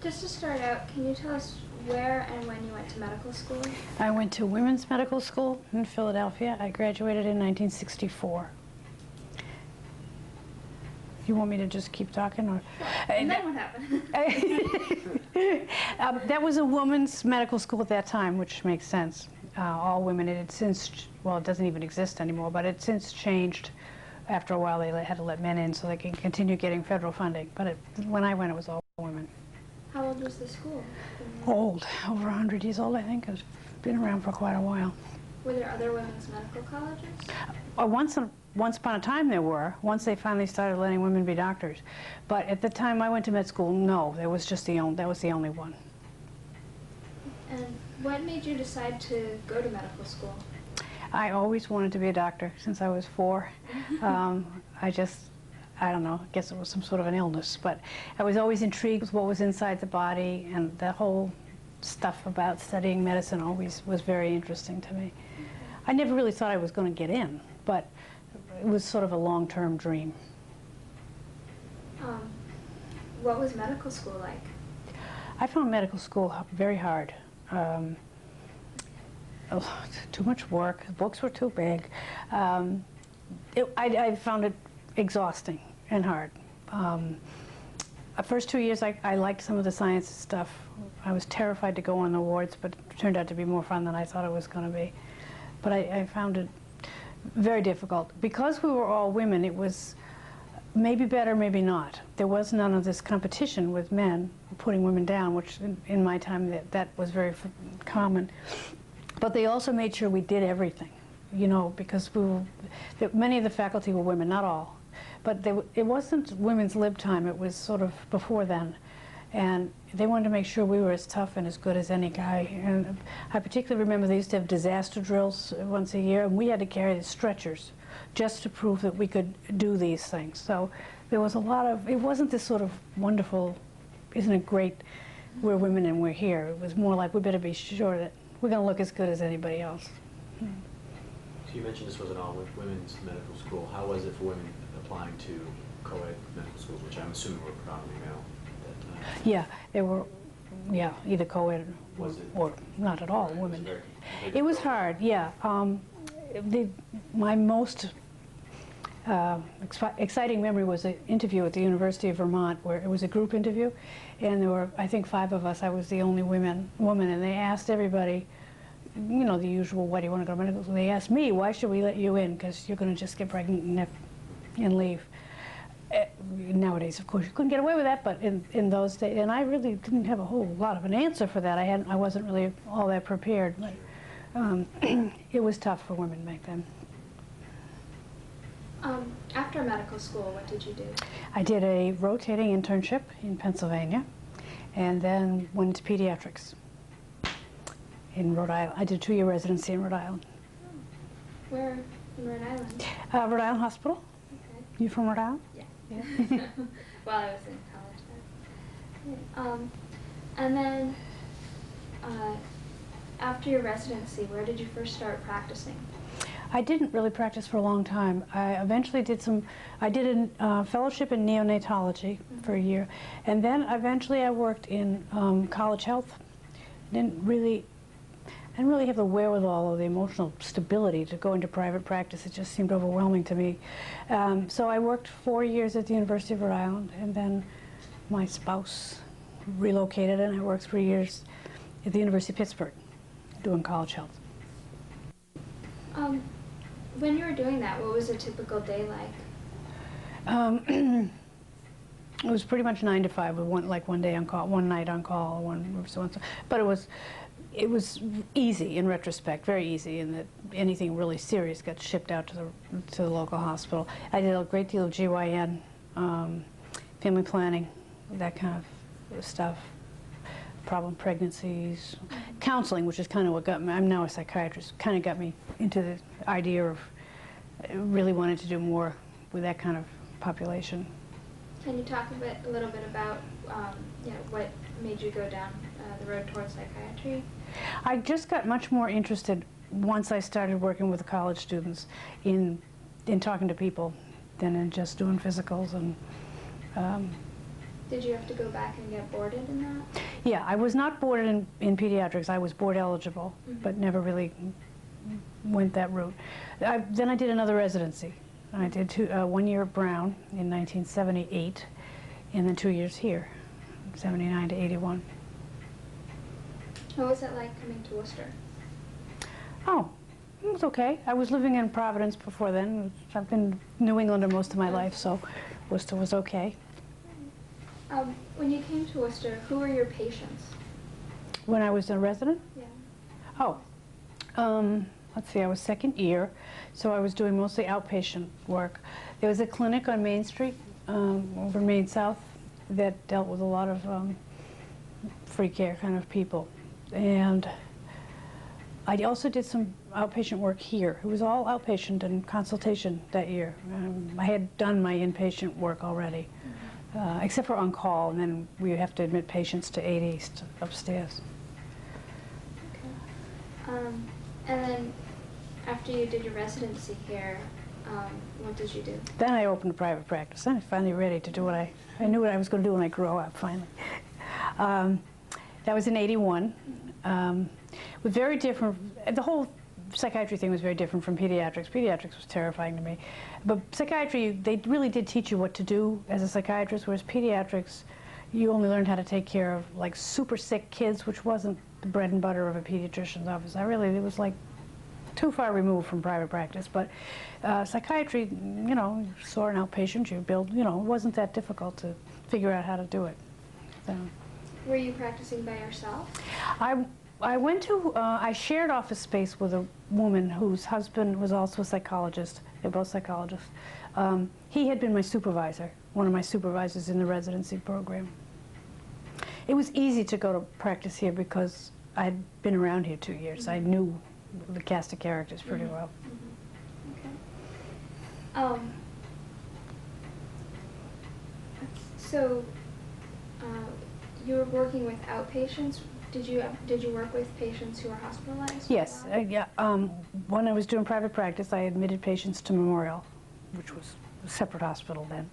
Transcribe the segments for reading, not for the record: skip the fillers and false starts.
Just to start out, can you tell us where and when you went to medical school? I went to women's medical school in Philadelphia. I graduated in 1964. You want me to just keep talking? Or? And then what happened? That was a women's medical school at that time, which makes sense. All women. It had since, well, it doesn't even exist anymore, but it's since changed. After a while, they had to let men in so they can continue getting federal funding. But when I went, it was all women. How old was the school? Old, over 100 years old, I think. It's been around for quite a while. Were there other women's medical colleges? Once upon a time there were, once they finally started letting women be doctors. But at the time I went to med school, no, that was the only one. And what made you decide to go to medical school? I always wanted to be a doctor since I was 4. I don't know, I guess it was some sort of an illness, but I was always intrigued with what was inside the body, and the whole stuff about studying medicine always was very interesting to me. I never really thought I was going to get in, but it was sort of a long-term dream. What was medical school like? I found medical school very hard. Too much work, the books were too big. I found it exhausting and hard. The first 2 years I liked some of the science stuff. I was terrified to go on the wards, but it turned out to be more fun than I thought it was going to be. But I found it very difficult. Because we were all women, it was maybe better, maybe not. There was none of this competition with men putting women down, which in my time that was very common. But they also made sure we did everything, you know, because many of the faculty were women, not all. But it wasn't women's lib time, it was sort of before then. And they wanted to make sure we were as tough and as good as any guy. And I particularly remember they used to have disaster drills once a year, and we had to carry the stretchers just to prove that we could do these things. So there was a lot of, it wasn't this sort of wonderful, isn't it great, we're women and we're here. It was more like we better be sure that we're going to look as good as anybody else. So you mentioned this was an all-women's medical school. How was it for women applying to co-ed medical schools, which I'm assuming were predominantly male at that time? Yeah, they were, yeah, either co-ed or not at all, right. women. It was hard, yeah. My most exciting memory was an interview at the University of Vermont, where it was a group interview, and there were, I think, 5 of us. I was the only woman, and they asked everybody, you know, the usual, why do you want to go to medical school? They asked me, why should we let you in? Because you're going to just get pregnant and leave. Nowadays, of course, you couldn't get away with that, but in those days, and I really didn't have a whole lot of an answer for that. I wasn't really all that prepared, but it was tough for women back then. After medical school, what did you do? I did a rotating internship in Pennsylvania, and then went into pediatrics in Rhode Island. I did a 2-year residency in Rhode Island. Where in Rhode Island? Rhode Island Hospital. Okay. You from Rhode Island? Yeah. Yeah. While I was in college then. And then, after your residency, where did you first start practicing? I didn't really practice for a long time. I eventually did a fellowship in neonatology for a year, and then eventually I worked in college health. Didn't really have the wherewithal or the emotional stability to go into private practice. It just seemed overwhelming to me. So I worked 4 years at the University of Rhode Island, and then my spouse relocated, and I worked 3 years at the University of Pittsburgh doing college health. When you were doing that, what was a typical day like? It was pretty much 9 to 5 with one day on call, one night on call, one so on. But it was easy in retrospect, very easy, in that anything really serious got shipped out to the local hospital. I did a great deal of GYN, family planning, that kind of stuff, problem pregnancies, counseling, which is kind of what got me. I'm now a psychiatrist. Kind of got me into the idea of really wanting to do more with that kind of population. Can you talk a little bit about what made you go down the road towards psychiatry? I just got much more interested once I started working with the college students in talking to people than in just doing physicals. And Did you have to go back and get boarded in that? Yeah, I was not boarded in pediatrics. I was board eligible, but never really went that route. Then I did another residency. I did 1 year at Brown in 1978, and then 2 years here, 79 to 81. What was it like coming to Worcester? Oh, it was okay. I was living in Providence before then. I've been New Englander most of my life, so Worcester was okay. When you came to Worcester, who were your patients? When I was a resident? Yeah. Oh, let's see, I was second year, so I was doing mostly outpatient work. There was a clinic on Main Street, over Main South, that dealt with a lot of free care kind of people. And I also did some outpatient work here. It was all outpatient and consultation that year. I had done my inpatient work already, except for on call, and then we have to admit patients to 8 East upstairs. Okay. And then after you did your residency here, what did you do? Then I opened a private practice. Then I was finally ready to do what I knew what I was going to do when I grew up, finally. That was in 81. Was very different. The whole psychiatry thing was very different from pediatrics. Pediatrics was terrifying to me. But psychiatry, they really did teach you what to do as a psychiatrist, whereas pediatrics, you only learned how to take care of like super sick kids, which wasn't the bread and butter of a pediatrician's office. It was like too far removed from private practice. But psychiatry, you know, you saw an outpatient, you build, you know, it wasn't that difficult to figure out how to do it. So. Were you practicing by yourself? I went to, I shared office space with a woman whose husband was also a psychologist. They're both psychologists. He had been my supervisor, one of my supervisors in the residency program. It was easy to go to practice here because I'd been around here 2 years. I knew the cast of characters pretty well. Okay. So, you were working with outpatients. Did you work with patients who were hospitalized? Yes, yeah. When I was doing private practice, I admitted patients to Memorial, which was a separate hospital then.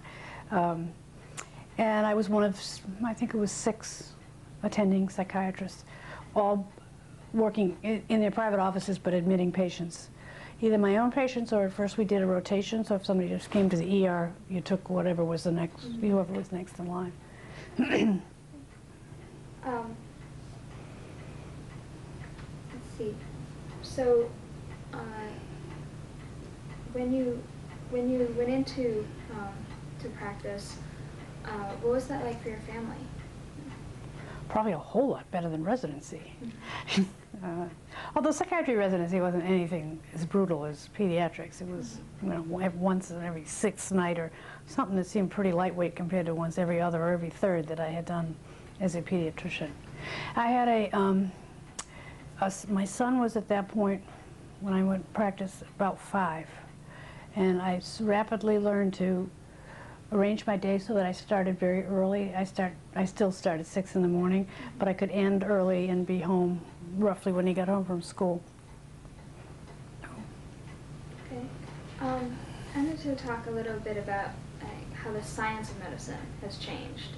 And I was one of, I think it was 6 attending psychiatrists, all working in their private offices but admitting patients. Either my own patients, or at first we did a rotation, so if somebody just came to the ER, you took whatever was the next, whoever was next in line. Let's see. So, when you went into to practice, what was that like for your family? Probably a whole lot better than residency. Although psychiatry residency wasn't anything as brutal as pediatrics. It was, you know, once every 6th night or something that seemed pretty lightweight compared to once every other or every 3rd that I had done as a pediatrician. I had my son was at that point, when I went to practice, about 5. And I rapidly learned to arrange my day so that I started very early. I still start at 6 in the morning, but I could end early and be home roughly when he got home from school. Okay. I wanted to talk a little bit about how the science of medicine has changed.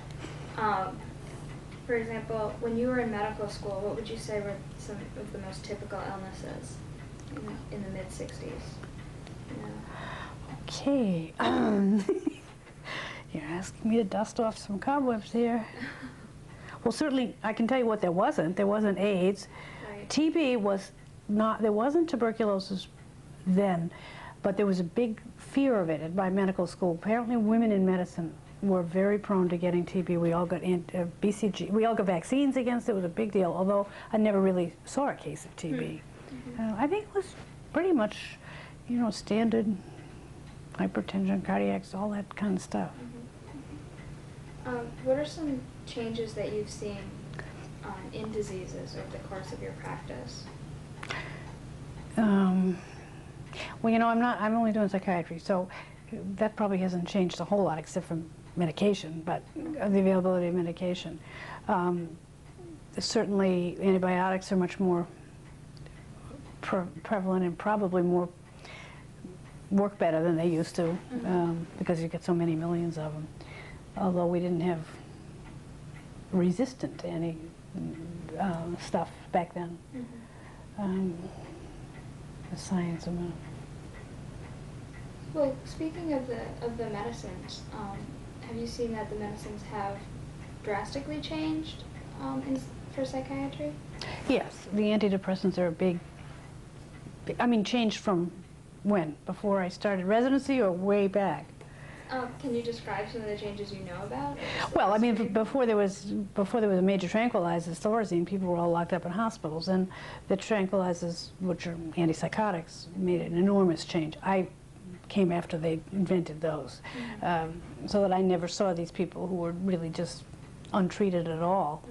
For example, when you were in medical school, what would you say were some of the most typical illnesses in the mid-60s? Okay. You're asking me to dust off some cobwebs here. Well, certainly, I can tell you what there wasn't. There wasn't AIDS. Right. TB was not, there wasn't tuberculosis then, but there was a big fear of it at my medical school. Apparently, women in medicine were very prone to getting TB. We all got BCG. We all got vaccines against it. It was a big deal, although I never really saw a case of TB. I think it was pretty much, you know, standard hypertension, cardiacs, all that kind of stuff. What are some changes that you've seen in diseases over the course of your practice? Well, you know, I'm only doing psychiatry, so that probably hasn't changed a whole lot except for medication, but the availability of medication. Certainly, antibiotics are much more prevalent and probably more work better than they used to, because you get so many millions of them. Although we didn't have resistant to any stuff back then. The science of it. Well, speaking of the medicines, have you seen that the medicines have drastically changed for psychiatry? Yes, the antidepressants are a big, I mean, changed from when? Before I started residency or way back? Can you describe some of the changes you know about? Well, I mean, before there was a major tranquilizer, Thorazine, people were all locked up in hospitals, and the tranquilizers, which are antipsychotics, made an enormous change. I came after they invented those, so that I never saw these people who were really just untreated at all.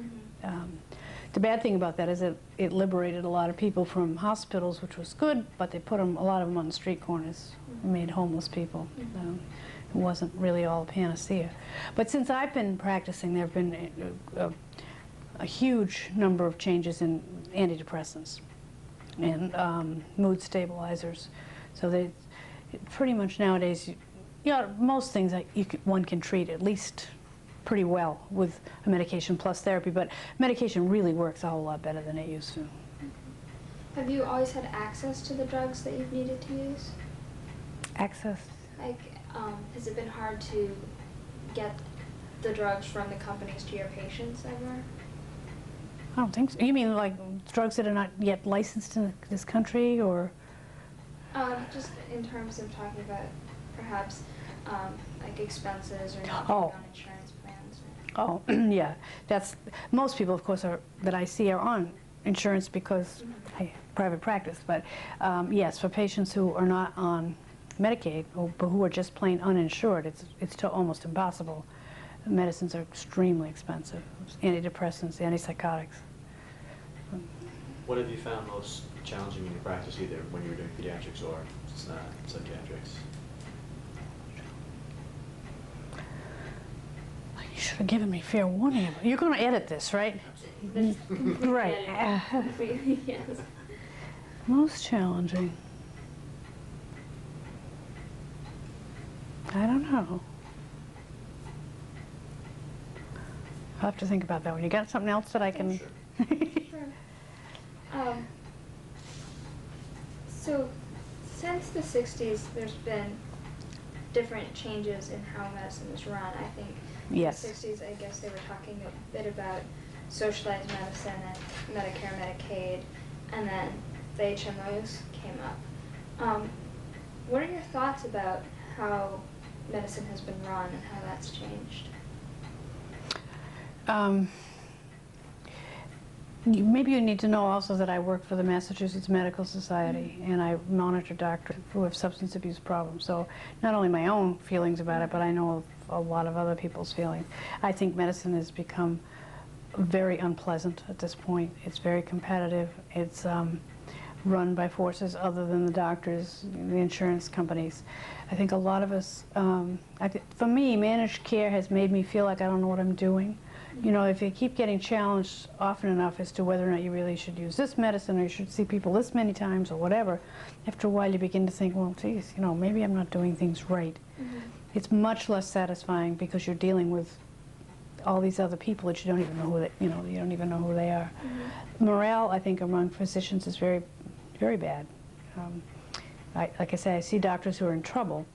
The bad thing about that is that it liberated a lot of people from hospitals, which was good, but they put a lot of them on the street corners, made homeless people. It wasn't really all a panacea. But since I've been practicing, there have been a huge number of changes in antidepressants and mood stabilizers. So they pretty much nowadays, most things that one can treat at least pretty well with a medication plus therapy, but medication really works a whole lot better than it used to. Have you always had access to the drugs that you've needed to use? Access? Like, has it been hard to get the drugs from the companies to your patients ever? I don't think so. You mean like drugs that are not yet licensed in this country, or? Just in terms of talking about perhaps like expenses or not Oh. being on insurance plans. Oh, yeah. That's most people, of course, that I see are on insurance because private practice. But yes, for patients who are not on Medicaid but who are just plain uninsured, it's almost impossible. Medicines are extremely expensive. Antidepressants, antipsychotics. What have you found most challenging in your practice, either when you were doing pediatrics or psychiatrics? You should have given me fair warning. You're going to edit this, right? Right. Yes. Most challenging. I don't know. I'll have to think about that one. You got something else that I can... Sure. Sure. So, since the 60s, there's been different changes in how medicine is run. I think Yes. in the 60s, I guess they were talking a bit about socialized medicine and Medicare, Medicaid, and then the HMOs came up. What are your thoughts about how medicine has been run and how that's changed? Maybe you need to know also that I work for the Massachusetts Medical Society, and I monitor doctors who have substance abuse problems. So not only my own feelings about it, but I know a lot of other people's feelings. I think medicine has become very unpleasant at this point. It's very competitive. It's run by forces other than the doctors, the insurance companies. I think a lot of us, for me, managed care has made me feel like I don't know what I'm doing. You know, if you keep getting challenged often enough as to whether or not you really should use this medicine or you should see people this many times or whatever, after a while you begin to think, well, geez, you know, maybe I'm not doing things right. It's much less satisfying because you're dealing with all these other people that you don't even know who they, you don't even know who they are. Morale, I think, among physicians is very, very bad. Like I say, I see doctors who are in trouble,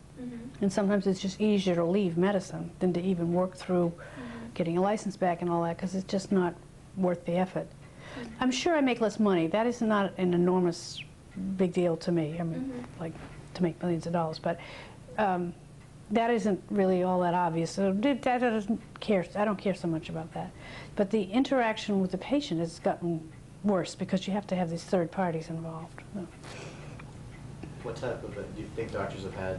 and sometimes it's just easier to leave medicine than to even work through getting a license back and all that, because it's just not worth the effort. I'm sure I make less money. That is not an enormous big deal to me. I mean, like to make millions of dollars, but that isn't really all that obvious. So that doesn't care. I don't care so much about that. But the interaction with the patient has gotten worse because you have to have these third parties involved. What type of, do you think doctors have had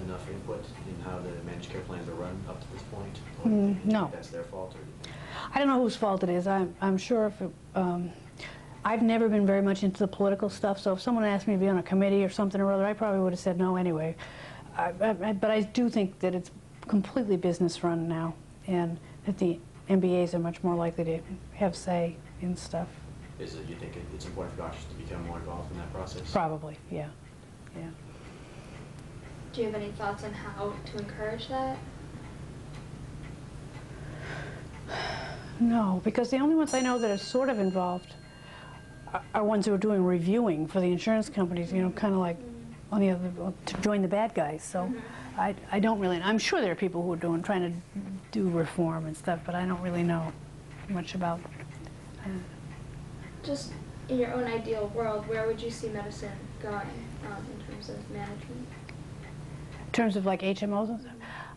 enough input in how the managed care plans are run up to this point? Or do you think No. that's their fault? Or I don't know whose fault it is. I'm sure if it, I've never been very much into the political stuff, so if someone asked me to be on a committee or something or other, I probably would have said no anyway. But I do think that it's completely business run now, and that the MBAs are much more likely to have say in stuff. is it, you think it's important for doctors to become more involved in that process? Probably, yeah. Yeah. Do you have any thoughts on how to encourage that? No, because the only ones I know that are sort of involved are ones who are doing reviewing for the insurance companies, you know, kind of like on the other, to join the bad guys. So I don't really, I'm sure there are people who are trying to do reform and stuff, but I don't really know much about. Just in your own ideal world, where would you see medicine going in terms of management? In terms of like HMOs and stuff?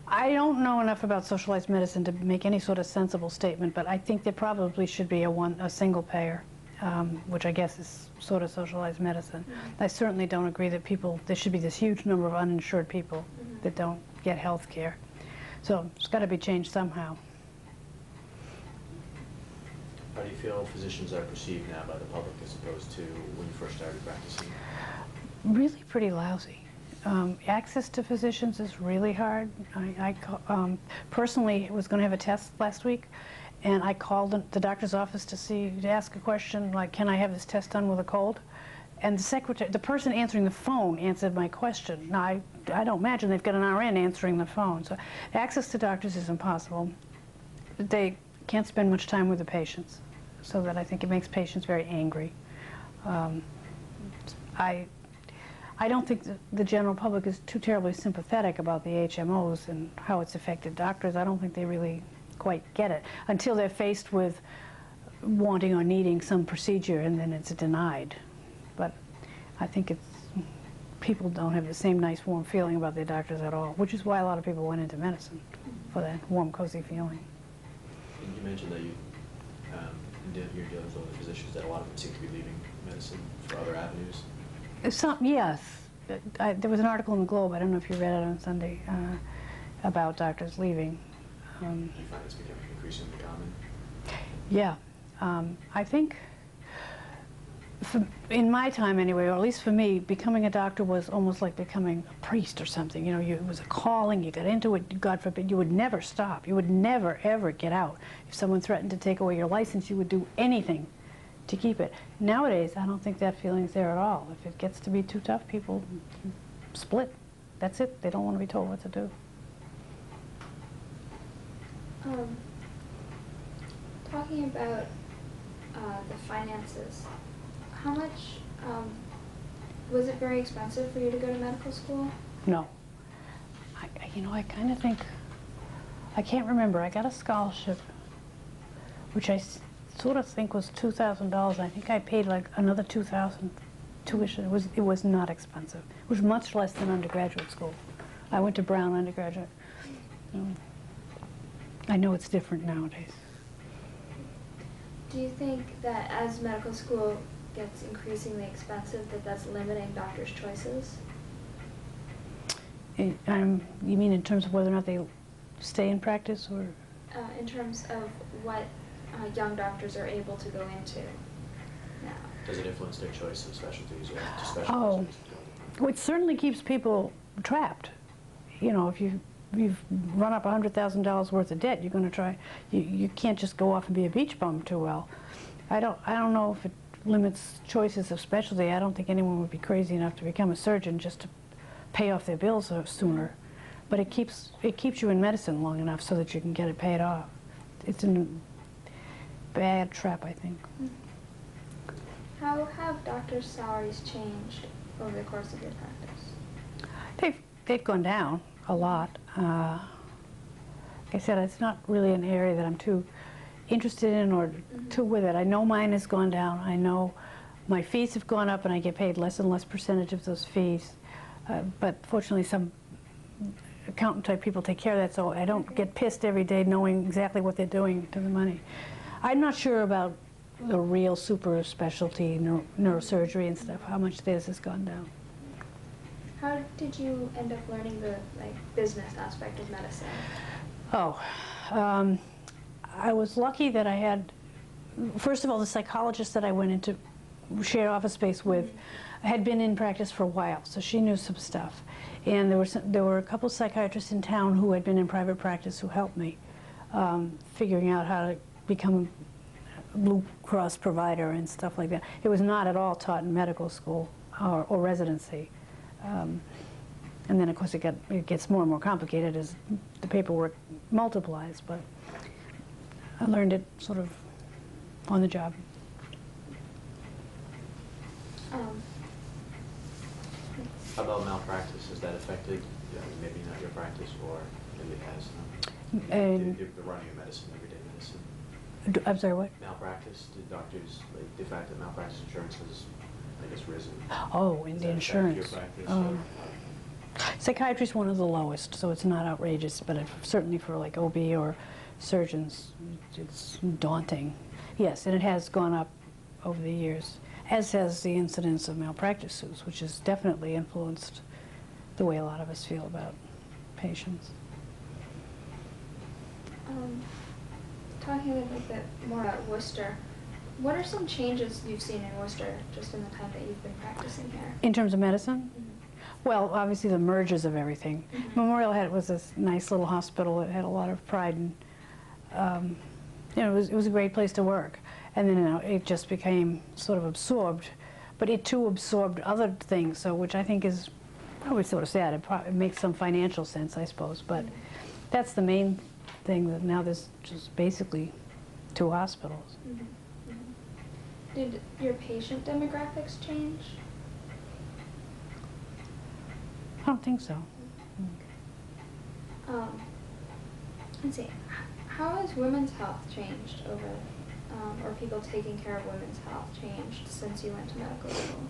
I don't know enough about socialized medicine to make any sort of sensible statement, but I think there probably should be a single payer, which I guess is sort of socialized medicine. I certainly don't agree that there should be this huge number of uninsured people that don't get health care. So it's got to be changed somehow. How do you feel physicians are perceived now by the public as opposed to when you first started practicing? Really pretty lousy. Access to physicians is really hard. I personally was going to have a test last week, and I called the doctor's office to ask a question like, can I have this test done with a cold? And the person answering the phone answered my question. Now, I don't imagine they've got an RN answering the phone. So access to doctors is impossible. They can't spend much time with the patients, so that I think it makes patients very angry. I don't think the general public is too terribly sympathetic about the HMOs and how it's affected doctors. I don't think they really quite get it until they're faced with wanting or needing some procedure, and then it's denied. But I think people don't have the same nice warm feeling about their doctors at all, which is why a lot of people went into medicine, for that warm, cozy feeling. And you mentioned that you're dealing with other physicians, that a lot of them seem to be leaving medicine for other avenues. Yes. There was an article in the Globe, I don't know if you read it on Sunday, about doctors leaving. Do you find it's becoming increasingly common? Yeah. I think, in my time anyway, or at least for me, becoming a doctor was almost like becoming a priest or something. You know, it was a calling, you got into it, God forbid, you would never stop. You would never, ever get out. If someone threatened to take away your license, you would do anything to keep it. Nowadays, I don't think that feeling's there at all. If it gets to be too tough, people split. That's it. They don't want to be told what to do. Talking about the finances, how much, was it very expensive for you to go to medical school? No. I kind of think, I can't remember. I got a scholarship, which I sort of think was $2,000. I think I paid like another $2,000 tuition. It was not expensive. It was much less than undergraduate school. I went to Brown undergraduate. I know it's different nowadays. Do you think that as medical school gets increasingly expensive, that's limiting doctors' choices? You mean in terms of whether or not they stay in practice, or? In terms of what young doctors are able to go into now. Does it influence their choice of specialties or to specialize? Oh, well, it certainly keeps people trapped. You know, if you've run up $100,000 worth of debt, you're going to try. You can't just go off and be a beach bum too well. I don't know if it limits choices of specialty. I don't think anyone would be crazy enough to become a surgeon just to pay off their bills sooner. But it keeps you in medicine long enough so that you can get it paid off. It's a bad trap, I think. How have doctors' salaries changed over the course of your practice? They've gone down a lot. Like I said, it's not really an area that I'm too interested in or too with it. I know mine has gone down. I know my fees have gone up, and I get paid less and less percentage of those fees. But fortunately, some accountant-type people take care of that, so I don't get pissed every day knowing exactly what they're doing to the money. I'm not sure about the real super specialty neurosurgery and stuff, how much theirs has gone down. How did you end up learning the business aspect of medicine? Oh, I was lucky that I had, first of all, the psychologist that I went into shared office space with had been in practice for a while, so she knew some stuff. And there were a couple of psychiatrists in town who had been in private practice who helped me figuring out how to become a Blue Cross provider and stuff like that. It was not at all taught in medical school or residency. And then, of course, it gets more and more complicated as the paperwork multiplies. But I learned it sort of on the job. How about malpractice? Has that affected, maybe not your practice, or maybe it has? You're running a medicine, everyday medicine. I'm sorry, what? Malpractice, did doctors, like, the fact that malpractice insurance has, I guess, risen? Oh, in Does the that affect your insurance. practice, Psychiatry is one of the lowest, so it's not outrageous, but certainly for like OB or surgeons, it's daunting. Yes, and it has gone up over the years, as has the incidence of malpractice suits, which has definitely influenced the way a lot of us feel about patients. Talking a little bit more about Worcester, what are some changes you've seen in Worcester just in the time that you've been practicing here? In terms of medicine? Mm-hmm. Well, obviously the mergers of everything. Mm-hmm. Memorial was this nice little hospital. It had a lot of pride, and it was a great place to work. And then it just became sort of absorbed, but it too absorbed other things. So, which I think is probably sort of sad. It makes some financial sense, I suppose, but that's the main thing. That now there's just basically 2 hospitals. Mm-hmm. Mm-hmm. Did your patient demographics change? I don't think so. Let's see. How has women's health changed over, or people taking care of women's health changed since you went to medical school?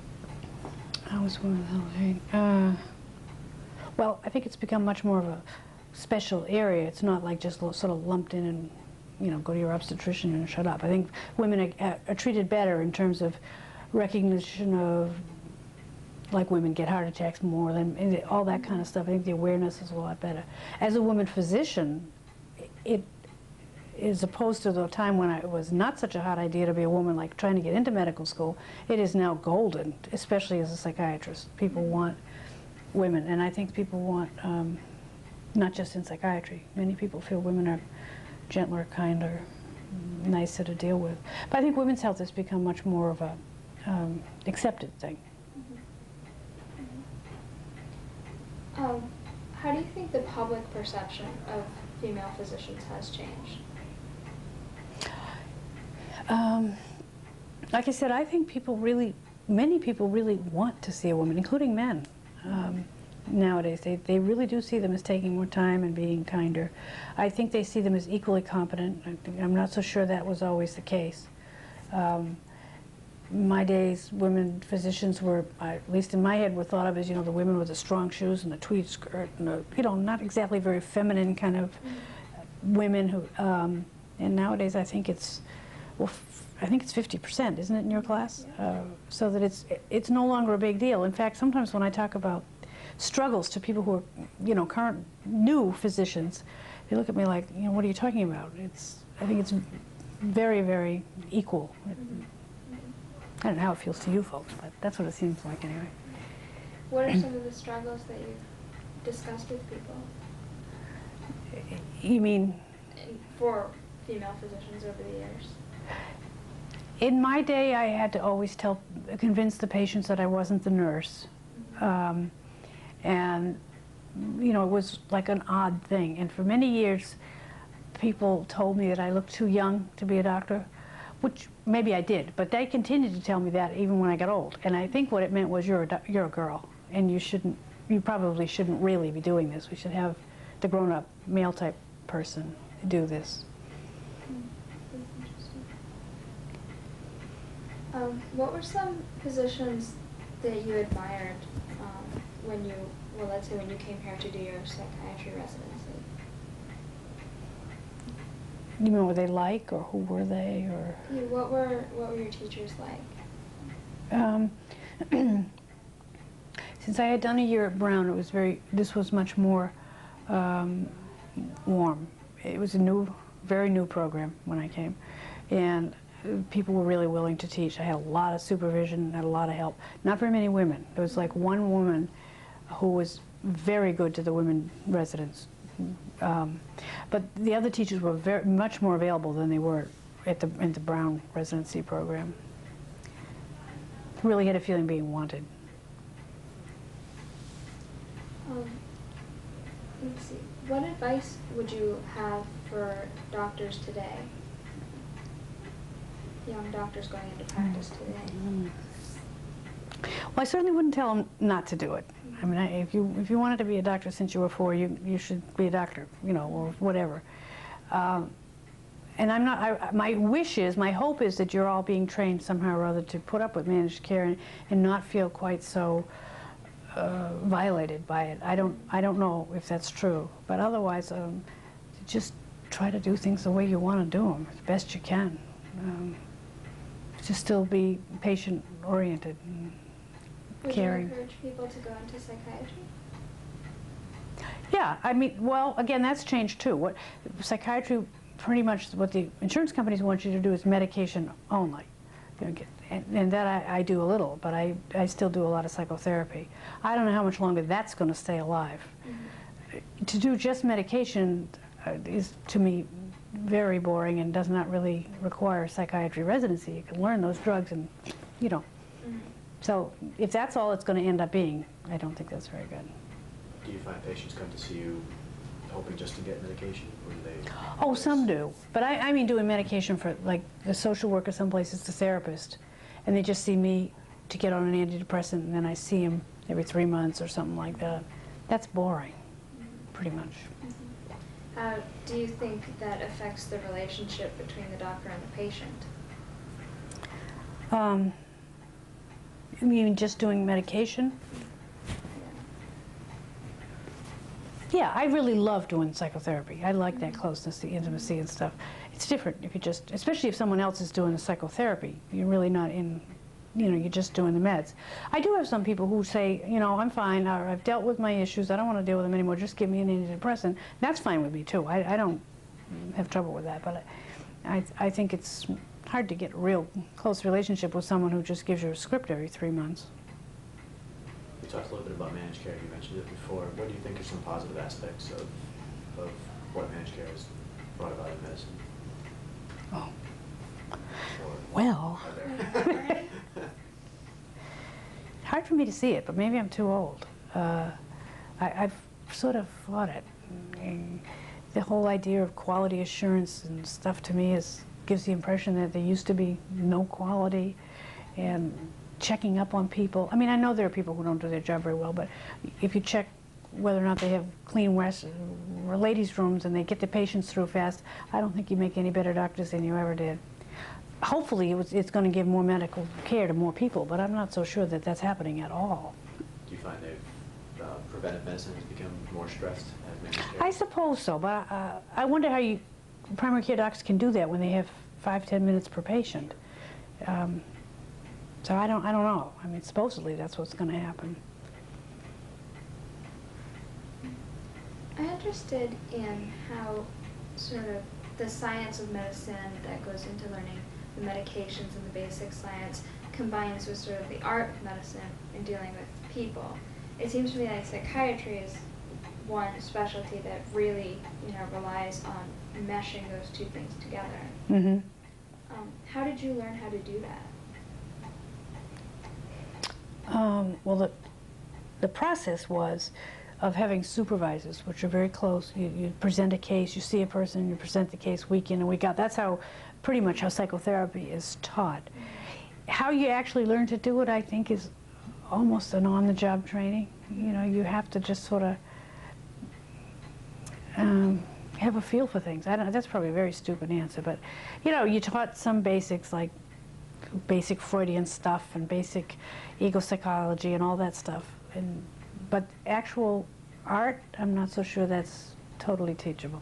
How is women's health changed? Well, I think it's become much more of a special area. It's not like just sort of lumped in and, go to your obstetrician and shut up. I think women are treated better in terms of recognition of, like, women get heart attacks more than all that kind of stuff. I think the awareness is a lot better. As a woman physician, it as opposed to the time when it was not such a hot idea to be a woman, like trying to get into medical school, it is now golden, especially as a psychiatrist. People want women, and I think people want, not just in psychiatry, many people feel women are gentler, kinder, nicer to deal with. But I think women's health has become much more of a accepted thing. How do you think the public perception of female physicians has changed? Like I said, I think many people really want to see a woman, including men. Nowadays, they really do see them as taking more time and being kinder. I think they see them as equally competent. I'm not so sure that was always the case. My days, women physicians were, at least in my head, were thought of as, the women with the strong shoes and the tweed skirt, and the, not exactly very feminine kind of women who, and nowadays I think it's, I think it's 50%, isn't it, in your class? So that it's no longer a big deal. In fact, sometimes when I talk about struggles to people who are, current new physicians, they look at me like, what are you talking about? I think it's very, very equal. I don't know how it feels to you folks, but that's what it seems like anyway. What are some of the struggles that you've discussed with people? You mean? For female physicians over the years. In my day, I had to always convince the patients that I wasn't the nurse. And, it was like an odd thing. And for many years, people told me that I looked too young to be a doctor, which maybe I did, but they continued to tell me that even when I got old. And I think what it meant was you're a girl, and you probably shouldn't really be doing this. We should have the grown-up male-type person do this. What were some positions that you admired when you, let's say when you came here to do your psychiatry residency? You mean were they like, or who were they, or? Yeah, what were your teachers like? Since I had done a year at Brown, this was much more warm. It was a very new program when I came, and people were really willing to teach. I had a lot of supervision, had a lot of help. Not very many women. There was like one woman who was very good to the women residents. But the other teachers were much more available than they were in the Brown residency program. Really had a feeling being wanted. Let's see. What advice would you have for doctors today young doctors going into practice today? Well, I certainly wouldn't tell them not to do it. I mean, if you wanted to be a doctor since you were 4, you should be a doctor, you know, or whatever. And I'm not. My wish is, my hope is that you're all being trained somehow or other to put up with managed care and not feel quite so violated by it. I don't know if that's true, but otherwise, just try to do things the way you want to do them as best you can. To still be patient-oriented and caring. Would you encourage people to go into psychiatry? Yeah, I mean, well, again, that's changed too. What psychiatry, pretty much what the insurance companies want you to do is medication only. You know, and that I do a little, but I still do a lot of psychotherapy. I don't know how much longer that's going to stay alive. Mm-hmm. To do just medication is, to me, very boring and does not really require psychiatry residency. You can learn those drugs and, you know. Mm-hmm. So if that's all it's going to end up being, I don't think that's very good. Do you find patients come to see you hoping just to get medication, or do they? Oh, some do. But I mean doing medication for, like, the social worker someplace is the therapist, and they just see me to get on an antidepressant, and then I see them every 3 months or something like that. That's boring, pretty much. How do you think that affects the relationship between the doctor and the patient? You mean just doing medication? Yeah, I really love doing psychotherapy. I like that closeness, the intimacy and stuff. It's different if you just, especially if someone else is doing the psychotherapy. You're really not in, you know, you're just doing the meds. I do have some people who say, you know, I'm fine, or I've dealt with my issues, I don't want to deal with them anymore, just give me an antidepressant. That's fine with me too. I don't have trouble with that, but I think it's hard to get a real close relationship with someone who just gives you a script every 3 months. You talked a little bit about managed care. You mentioned it before. What do you think are some positive aspects of what managed care has brought about in medicine? Oh. Or well, are there? hard for me to see it, but maybe I'm too old. I've sort of fought it. The whole idea of quality assurance and stuff to me gives the impression that there used to be no quality, and checking up on people. I mean, I know there are people who don't do their job very well, but if you check whether or not they have clean ladies' rooms and they get the patients through fast, I don't think you make any better doctors than you ever did. Hopefully it's going to give more medical care to more people, but I'm not so sure that that's happening at all. Do you find that preventive medicine has become more stressed as managed care? I suppose so, but I wonder how primary care doctors can do that when they have 5-10 minutes per patient. So I don't know. I mean, supposedly that's what's going to happen. I'm interested in how sort of the science of medicine that goes into learning the medications and the basic science combines with sort of the art of medicine in dealing with people. It seems to me like psychiatry is one specialty that really, you know, relies on meshing those two things together. Mm-hmm. How did you learn how to do that? Well, the process was of having supervisors, which are very close. You present a case, you see a person, you present the case week in and week out. That's pretty much how psychotherapy is taught. How you actually learn to do it, I think, is almost an on-the-job training. You know, you have to just sort of have a feel for things. That's probably a very stupid answer, but, you know, you taught some basics like basic Freudian stuff and basic ego psychology and all that stuff. But actual art, I'm not so sure that's totally teachable.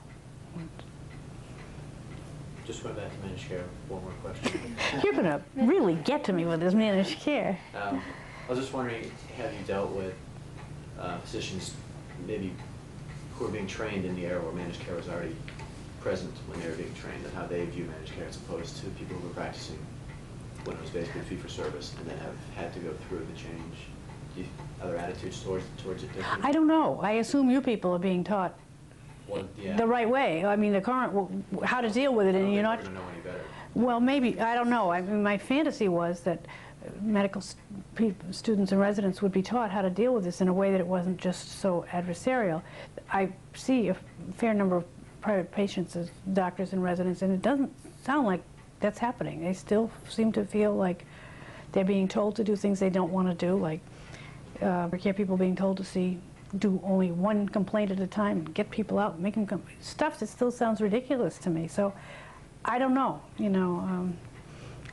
Just went back to managed care. One more question. You're going to really get to me with this managed care. I was just wondering, have you dealt with physicians maybe who are being trained in the era where managed care was already present when they were being trained, and how they view managed care as opposed to people who were practicing when it was basically fee-for-service and then have had to go through the change? Other attitudes towards it different? I don't know. I assume you people are being taught Yeah. the right way. I mean, the current, how to deal with it, and you're not... I don't know any better. Well, maybe, I don't know. I mean, my fantasy was that medical students and residents would be taught how to deal with this in a way that it wasn't just so adversarial. I see a fair number of private patients as doctors and residents, and it doesn't sound like that's happening. They still seem to feel like they're being told to do things they don't want to do, like care people being told to do only one complaint at a time, get people out, make them come. Stuff that still sounds ridiculous to me. So I don't know,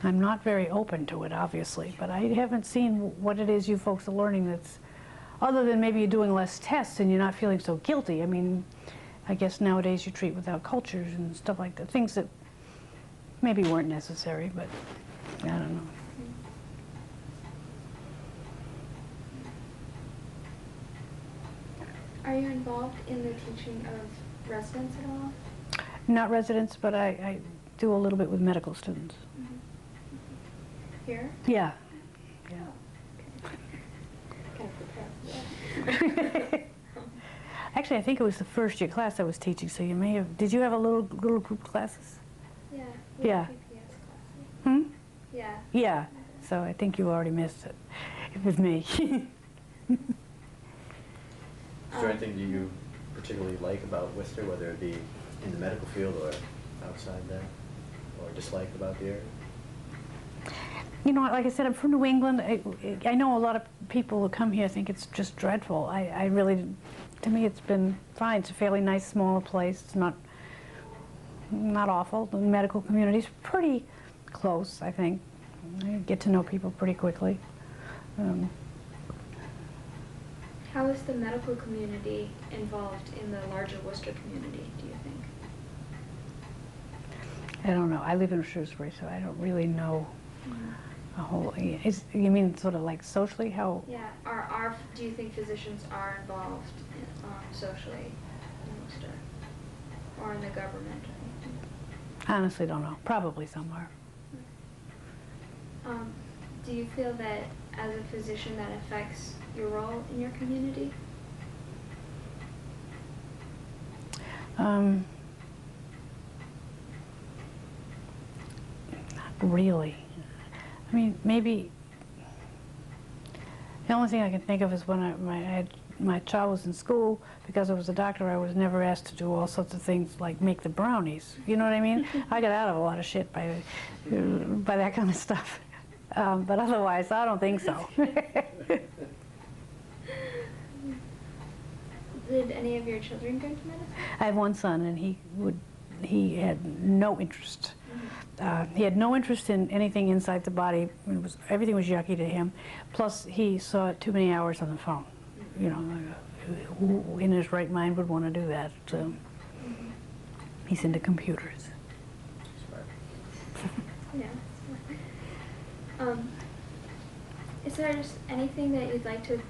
I'm not very open to it, obviously, but I haven't seen what it is you folks are learning that's, other than maybe you're doing less tests and you're not feeling so guilty. I mean, I guess nowadays you treat without cultures and stuff like that, things that maybe weren't necessary, but I don't know. Are you involved in the teaching of residents at all? Not residents, but I do a little bit with medical students. Mm-hmm. Here? Yeah. Yeah. Kind of prepare for that. Actually, I think it was the first year class I was teaching, so you may have, did you have a little group classes? Yeah. Yeah. PPS classes. Hmm? Yeah. Yeah, so I think you already missed it. It was me. Is there anything that you particularly like about Worcester, whether it be in the medical field or outside there, or dislike about the area? You know, like I said, I'm from New England. I know a lot of people who come here think it's just dreadful. I really, to me, it's been fine. It's a fairly nice, small place. It's not awful. The medical community's pretty close, I think. I get to know people pretty quickly. How is the medical community involved in the larger Worcester community, do you think? I don't know. I live in Shrewsbury, so I don't really know Mm-hmm. a whole. You mean sort of like socially? How? Yeah. Do you think physicians are involved socially in Worcester, or in the government? Or anything? Honestly, don't know. Probably somewhere. Do you feel that as a physician that affects your role in your community? Not really. I mean, maybe the only thing I can think of is when my child was in school, because I was a doctor, I was never asked to do all sorts of things like make the brownies. You know what I mean? I got out of a lot of shit by that kind of stuff. But otherwise, I don't think so. Did any of your children go to medicine? I have one son, and he had no interest. He had no interest in anything inside the body. Everything was yucky to him. Plus, he saw too many hours on the phone. You know, who in his right mind would want to do that? So he's into computers. Yeah. Is there just anything that you'd like to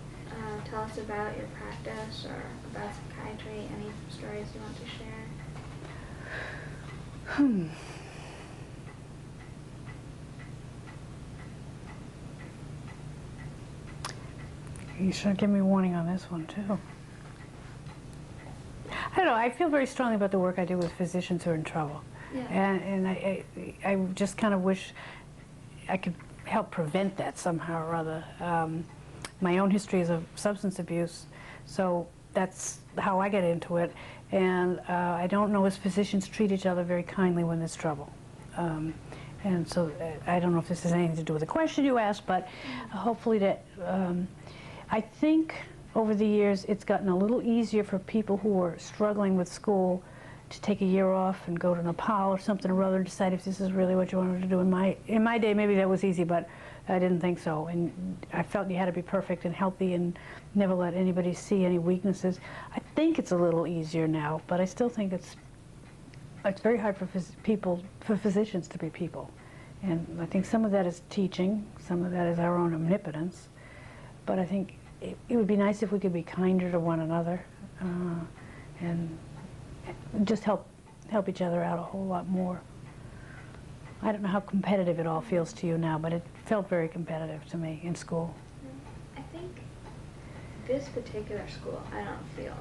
tell us about your practice or about psychiatry? Any stories you want to share? You should give me a warning on this one, too. I don't know. I feel very strongly about the work I do with physicians who are in trouble. Yeah. And I just kind of wish I could help prevent that somehow or other. My own history is of substance abuse, so that's how I get into it. And I don't know if physicians treat each other very kindly when there's trouble. And so I don't know if this has anything to do with the question you asked, but hopefully that, I think over the years it's gotten a little easier for people who are struggling with school to take a year off and go to Nepal or something or other and decide if this is really what you wanted to do. In my day, maybe that was easy, but I didn't think so. And I felt you had to be perfect and healthy and never let anybody see any weaknesses. I think it's a little easier now, but I still think it's very hard for physicians to be people. And I think some of that is teaching, some of that is our own omnipotence. But I think it would be nice if we could be kinder to one another and just help each other out a whole lot more. I don't know how competitive it all feels to you now, but it felt very competitive to me in school. I think this particular school, I don't feel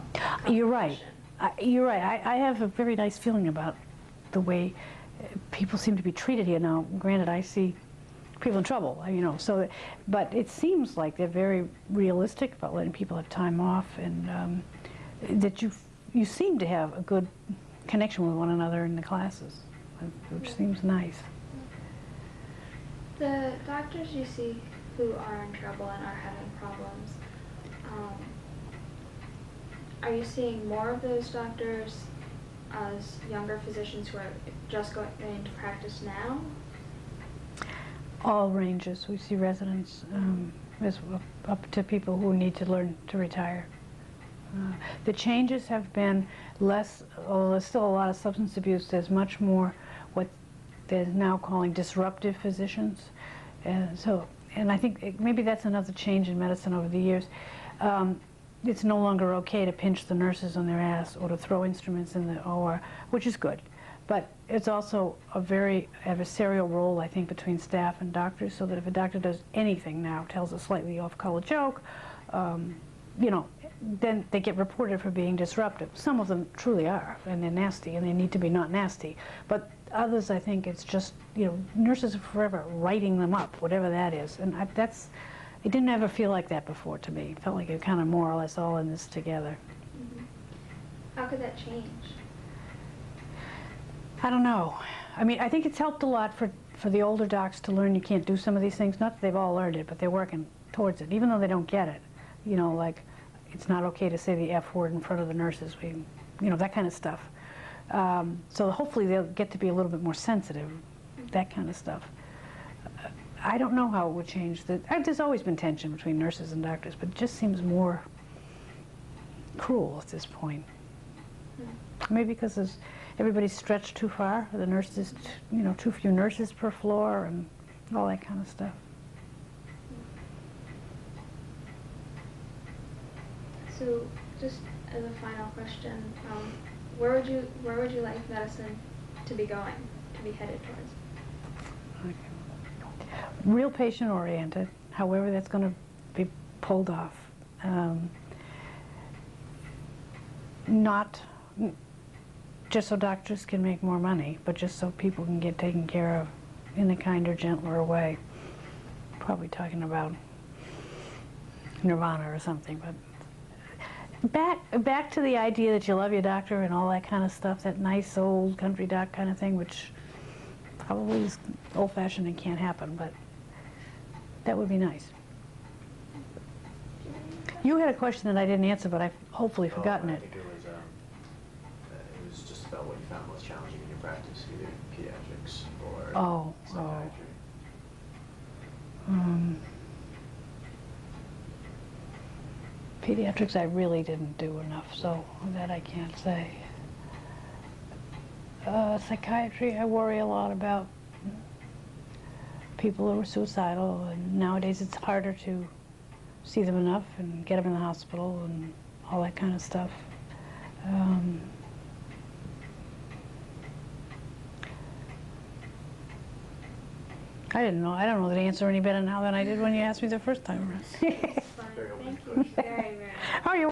You're right. competition. You're right. I have a very nice feeling about the way people seem to be treated here now. Granted, I see people in trouble, you know. So, but it seems like they're very realistic about letting people have time off, and that you seem to have a good connection with one another in the classes, which seems nice. The doctors you see who are in trouble and are having problems, are you seeing more of those doctors as younger physicians who are just going into practice now? All ranges. We see residents up to people who need to learn to retire. The changes have been less, although there's still a lot of substance abuse, there's much more what they're now calling disruptive physicians. And I think maybe that's another change in medicine over the years. It's no longer okay to pinch the nurses on their ass or to throw instruments in the OR, which is good. But it's also a very adversarial role, I think, between staff and doctors, so that if a doctor does anything now, tells a slightly off-color joke, you know, then they get reported for being disruptive. Some of them truly are, and they're nasty, and they need to be not nasty. But others, I think it's just, you know, nurses are forever writing them up, whatever that is. And it didn't ever feel like that before to me. It felt like you're kind of more or less all in this together. Mm-hmm. How could that change? I don't know. I mean, I think it's helped a lot for the older docs to learn you can't do some of these things. Not that they've all learned it, but they're working towards it, even though they don't get it. You know, like, it's not okay to say the F word in front of the nurses. You know, that kind of stuff. So hopefully they'll get to be a little bit more sensitive, that kind of stuff. I don't know how it would change. There's always been tension between nurses and doctors, but it just seems more cruel at this point. Maybe because everybody's stretched too far. The nurses, you know, too few nurses per floor and all that kind of stuff. So, just as a final question, where would you like medicine to be going, to be headed towards? Okay. Real patient-oriented, however that's going to be pulled off. Not just so doctors can make more money, but just so people can get taken care of in a kinder, gentler way. Probably talking about Nirvana or something, but back to the idea that you love your doctor and all that kind of stuff, that nice old country doc kind of thing, which probably is old-fashioned and can't happen, but that would be nice. You had a question that I didn't answer, but I've hopefully forgotten I it. think it was just about what you found most challenging in your practice, either pediatrics or psychiatry. Pediatrics I really didn't do enough, so that I can't say. Psychiatry I worry a lot about. People who are suicidal, and nowadays it's harder to see them enough and get them in the hospital and all that kind of stuff. I don't know the answer any better now than I did when you asked me the first time around. Fine. Thank you very, very much. Oh, you're